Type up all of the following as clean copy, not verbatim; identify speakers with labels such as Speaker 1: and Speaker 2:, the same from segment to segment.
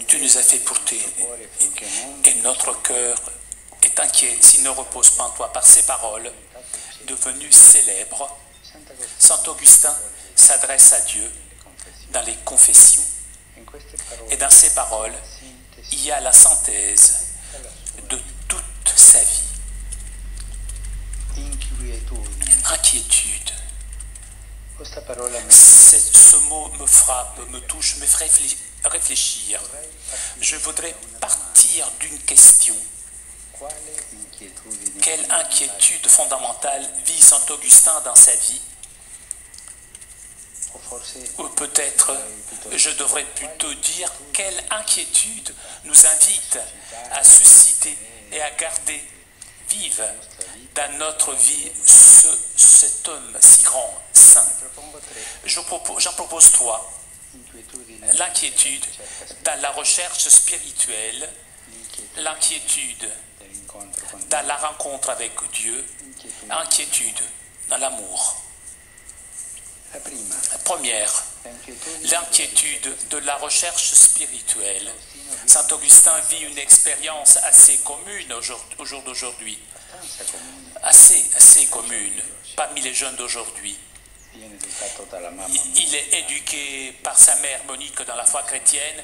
Speaker 1: Tu nous as fait pour et notre cœur est inquiet s'il ne repose pas en toi. Par ces paroles devenues célèbres, Saint Augustin s'adresse à Dieu dans les confessions. Et dans ces paroles, il y a la synthèse de toute sa vie. Inquiétude. Ce mot me frappe, me touche, me fait réfléchir. Je voudrais partir d'une question. Quelle inquiétude fondamentale vit Saint Augustin dans sa vie? Ou peut-être, je devrais plutôt dire, quelle inquiétude nous invite à susciter et à garder vive dans notre vie cet homme si grand, saint. J'en propose trois. L'inquiétude dans la recherche spirituelle, l'inquiétude dans la rencontre avec Dieu, inquiétude dans l'amour. Première, l'inquiétude de la recherche spirituelle. Saint Augustin vit une expérience assez commune au jour d'aujourd'hui, assez commune parmi les jeunes d'aujourd'hui. Il est éduqué par sa mère Monique dans la foi chrétienne,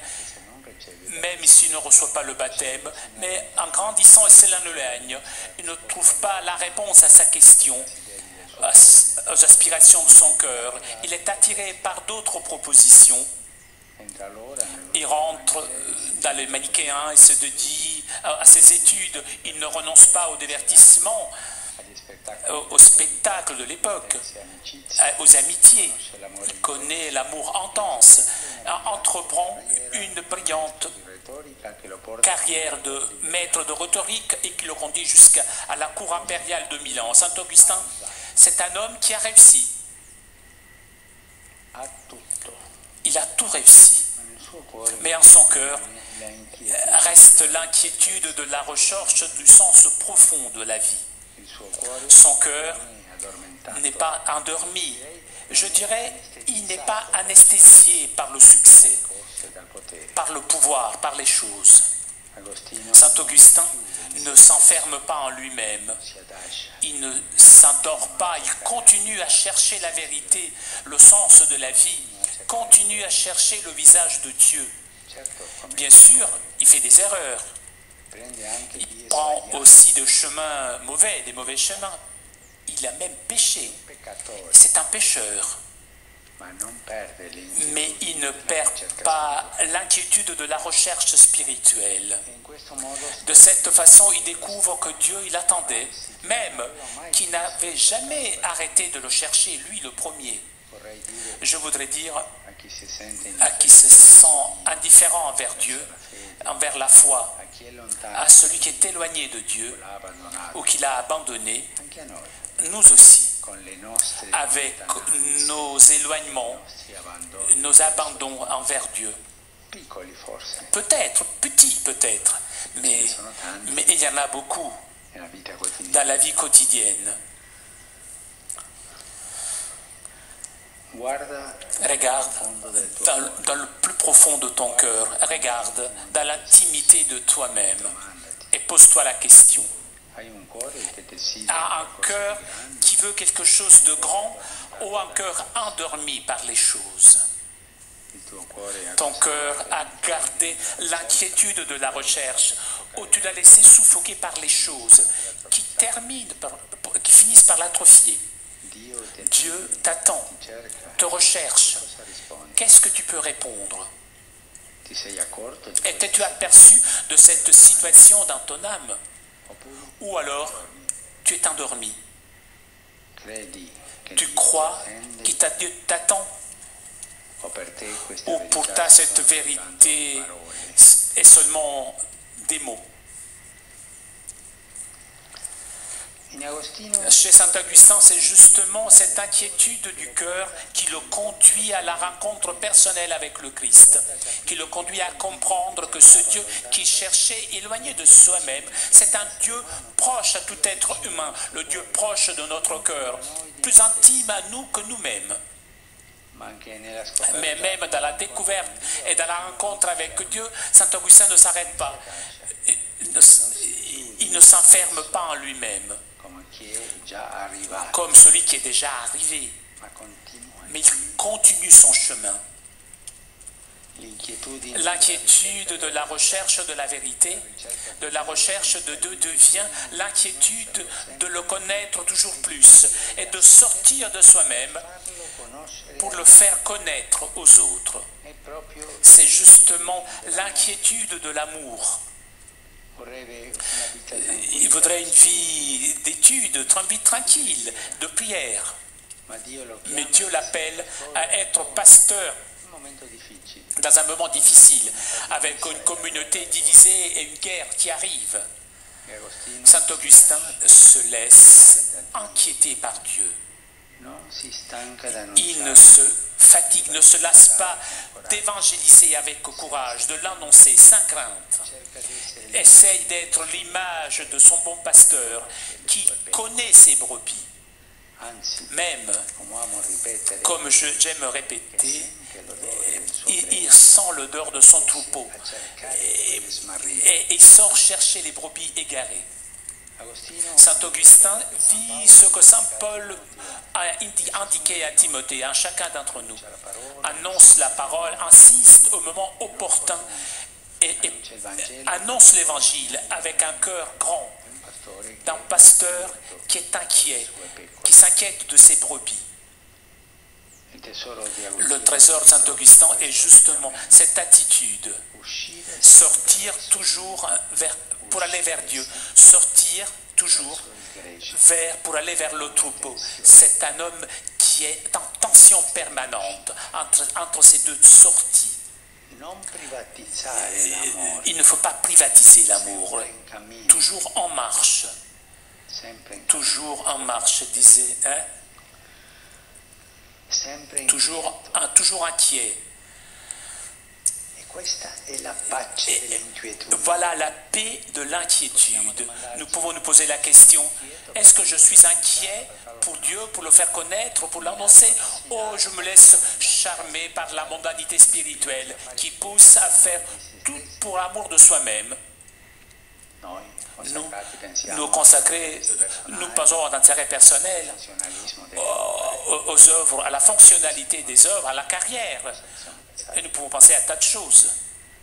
Speaker 1: même s'il ne reçoit pas le baptême, mais en grandissant et s'éloignant de l'aigne, il ne trouve pas la réponse à sa question, aux aspirations de son cœur. Il est attiré par d'autres propositions. Il rentre dans les manichéens et se dit à ses études. Il ne renonce pas au divertissement, au spectacle de l'époque, aux amitiés. Il connaît l'amour intense, entreprend une brillante carrière de maître de rhétorique et qui le conduit jusqu'à la cour impériale de Milan. Saint Augustin, c'est un homme qui a réussi. Il a tout réussi. Mais en son cœur reste l'inquiétude de la recherche du sens profond de la vie. Son cœur n'est pas endormi. Je dirais, il n'est pas anesthésié par le succès, par le pouvoir, par les choses. Saint Augustin ne s'enferme pas en lui-même. Il ne s'endort pas. Il continue à chercher la vérité, le sens de la vie. Continue à chercher le visage de Dieu. Bien sûr, il fait des erreurs. Il prend aussi des chemins mauvais, des mauvais chemins. Il a même péché. C'est un pécheur. Mais il ne perd pas l'inquiétude de la recherche spirituelle. De cette façon, il découvre que Dieu, il attendait, même qu'il n'avait jamais arrêté de le chercher, lui le premier. Je voudrais dire à qui se sent indifférent envers Dieu, envers la foi, à celui qui est éloigné de Dieu ou qui l'a abandonné, nous aussi, avec nos éloignements, nos abandons envers Dieu. Peut-être, petit peut-être, mais il y en a beaucoup dans la vie quotidienne. Regarde dans le plus profond de ton cœur, regarde dans l'intimité de toi-même et pose-toi la question. À un cœur qui veut quelque chose de grand ou un cœur endormi par les choses? Ton cœur a gardé l'inquiétude de la recherche ou tu l'as laissé suffoquer par les choses qui finissent par l'atrophier? Dieu t'attend, te recherche. Qu'est-ce que tu peux répondre? Étais-tu aperçu de cette situation dans ton âme? Ou alors, tu es endormi. Tu crois que Dieu t'attend? Ou pour toi, cette vérité est seulement des mots? Chez Saint Augustin, c'est justement cette inquiétude du cœur qui le conduit à la rencontre personnelle avec le Christ, qui le conduit à comprendre que ce Dieu qui cherchait éloigné de soi-même, c'est un Dieu proche à tout être humain, le Dieu proche de notre cœur, plus intime à nous que nous-mêmes. Mais même dans la découverte et dans la rencontre avec Dieu, saint Augustin ne s'arrête pas. Il ne s'enferme pas en lui-même, comme celui qui est déjà arrivé. Mais il continue son chemin. L'inquiétude de la recherche de la vérité, de la recherche de Dieu devient l'inquiétude de le connaître toujours plus et de sortir de soi-même pour le faire connaître aux autres. C'est justement l'inquiétude de l'amour. Il voudrait une vie d'étude, une vie tranquille, de prière. Mais Dieu l'appelle à être pasteur dans un moment difficile, avec une communauté divisée et une guerre qui arrive. Saint Augustin se laisse inquiéter par Dieu. Il ne se fatigue, ne se lasse pas d'évangéliser avec courage, de l'annoncer sans crainte. Essaye d'être l'image de son bon pasteur qui connaît ses brebis. Même, comme j'aime répéter, il sent l'odeur de son troupeau et il sort chercher les brebis égarées. Saint Augustin vit ce que saint Paul a indiqué à Timothée, à chacun d'entre nous. Annonce la parole, insiste au moment opportun et annonce l'évangile avec un cœur grand d'un pasteur qui est inquiet, qui s'inquiète de ses brebis. Le trésor de saint Augustin est justement cette attitude, sortir toujours pour aller vers Dieu, sortir toujours pour aller vers le troupeau. C'est un homme qui est en tension permanente entre ces deux sorties. Il ne faut pas privatiser l'amour, toujours en marche, disait, hein? Toujours inquiet. Voilà la paix de l'inquiétude. Nous pouvons nous poser la question, est-ce que je suis inquiet pour Dieu, pour le faire connaître, pour l'annoncer, ou je me laisse charmer par la mondanité spirituelle qui pousse à faire tout pour l'amour de soi-même? Nous consacrer, nous pensons à l'intérêt personnel, aux œuvres, à la fonctionnalité des œuvres, à la carrière. Et nous pouvons penser à tas de choses.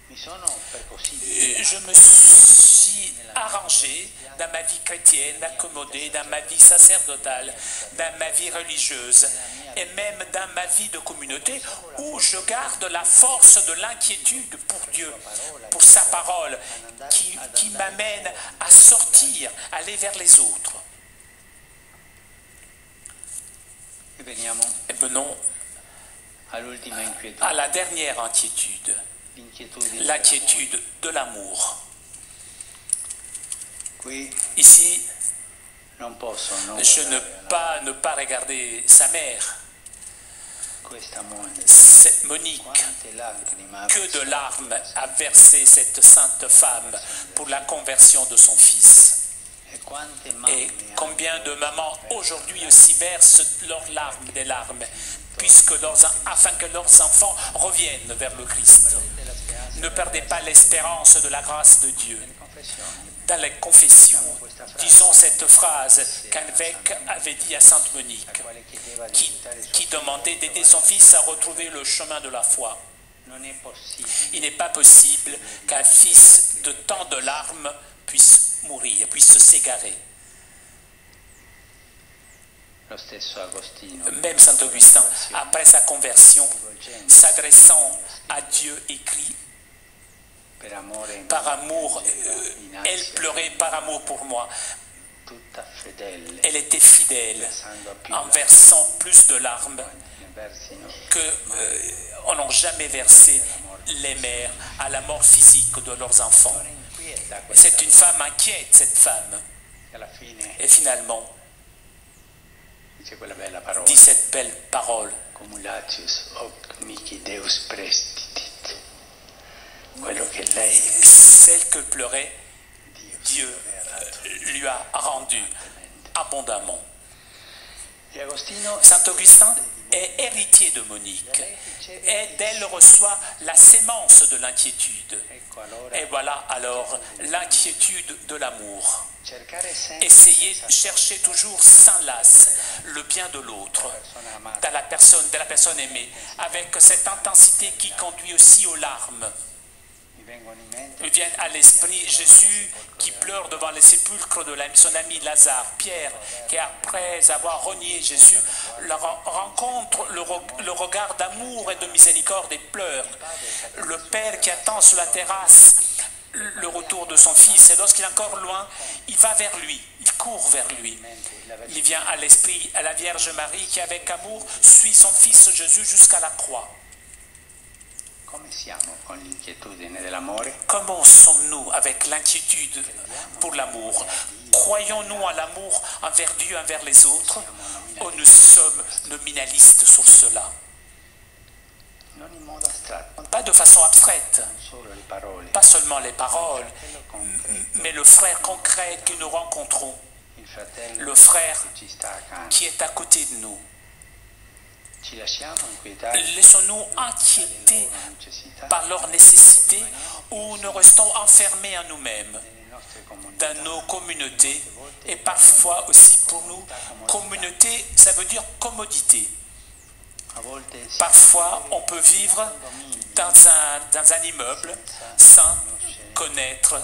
Speaker 1: Je me suis arrangé dans ma vie chrétienne, accommodé dans ma vie sacerdotale, dans ma vie religieuse et même dans ma vie de communauté où je garde la force de l'inquiétude pour Dieu, pour sa parole qui m'amène à sortir, aller vers les autres. Et venons à la dernière inquiétude, l'inquiétude de l'amour. Ici, je ne peux ne pas regarder sa mère, cette Monique. Que de larmes a versé cette sainte femme pour la conversion de son fils. Et combien de mamans aujourd'hui aussi versent des larmes, afin que leurs enfants reviennent vers le Christ. Ne perdez pas l'espérance de la grâce de Dieu. Dans les confessions, disons cette phrase qu'un évêque avait dit à sainte Monique, qui demandait d'aider son fils à retrouver le chemin de la foi. Il n'est pas possible qu'un fils de tant de larmes puisse mourir, puisse s'égarer. Même saint Augustin, après sa conversion, s'adressant à Dieu, écrit: par amour, elle pleurait par amour pour moi. Elle était fidèle en versant plus de larmes que n'ont jamais versé les mères à la mort physique de leurs enfants. C'est une femme inquiète, cette femme. Et finalement, dit cette belle parole: celle que pleurait, Dieu lui a rendu abondamment. Saint Augustin est héritier de Monique. Et d'elle reçoit la sémence de l'inquiétude. Et voilà alors l'inquiétude de l'amour. Essayez, cherchez toujours sans lasse le bien de l'autre, de la personne aimée, avec cette intensité qui conduit aussi aux larmes. Me viennent à l'esprit Jésus qui pleure devant le sépulcre de son ami Lazare, Pierre, qui après avoir renié Jésus, rencontre le regard d'amour et de miséricorde et pleure. Le Père qui attend sur la terrasse le retour de son fils, et lorsqu'il est encore loin, il va vers lui, il court vers lui. Il vient à l'esprit à la Vierge Marie qui avec amour suit son fils Jésus jusqu'à la croix. Comment sommes-nous avec l'inquiétude pour l'amour? Croyons-nous à l'amour envers Dieu, envers les autres, ou nous sommes nominalistes sur cela? Pas de façon abstraite, pas seulement les paroles, mais le frère concret que nous rencontrons, le frère qui est à côté de nous. Laissons-nous inquiéter par leur nécessité ou nous restons enfermés en nous-mêmes, dans nos communautés, et parfois aussi pour nous, communauté, ça veut dire commodité. Parfois, on peut vivre dans un immeuble sans connaître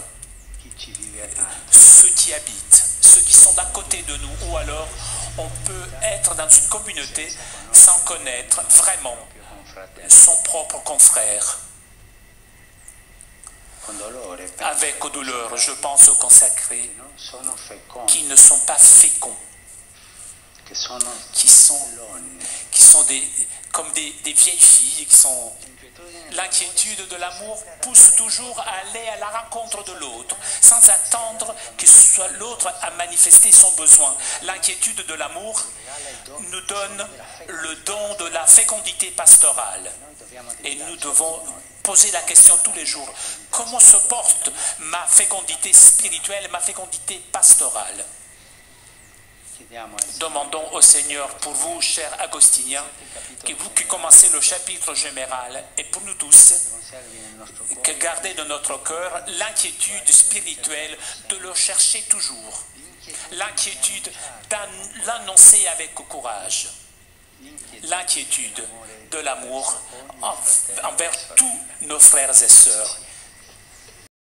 Speaker 1: ceux qui habitent, ceux qui sont d'à côté de nous, ou alors on peut être dans une communauté sans connaître vraiment son propre confrère. Avec douleur, je pense aux consacrés qui ne sont pas féconds, qui sont comme des vieilles filles, qui sont... L'inquiétude de l'amour pousse toujours à aller à la rencontre de l'autre, sans attendre que ce soit l'autre à manifester son besoin. L'inquiétude de l'amour nous donne le don de la fécondité pastorale. Et nous devons poser la question tous les jours, comment se porte ma fécondité spirituelle, ma fécondité pastorale? Demandons au Seigneur pour vous, chers Agostiniens, que vous qui commencez le chapitre général, et pour nous tous, que gardez de notre cœur l'inquiétude spirituelle de le chercher toujours, l'inquiétude de l'annoncer avec courage, l'inquiétude de l'amour envers tous nos frères et sœurs.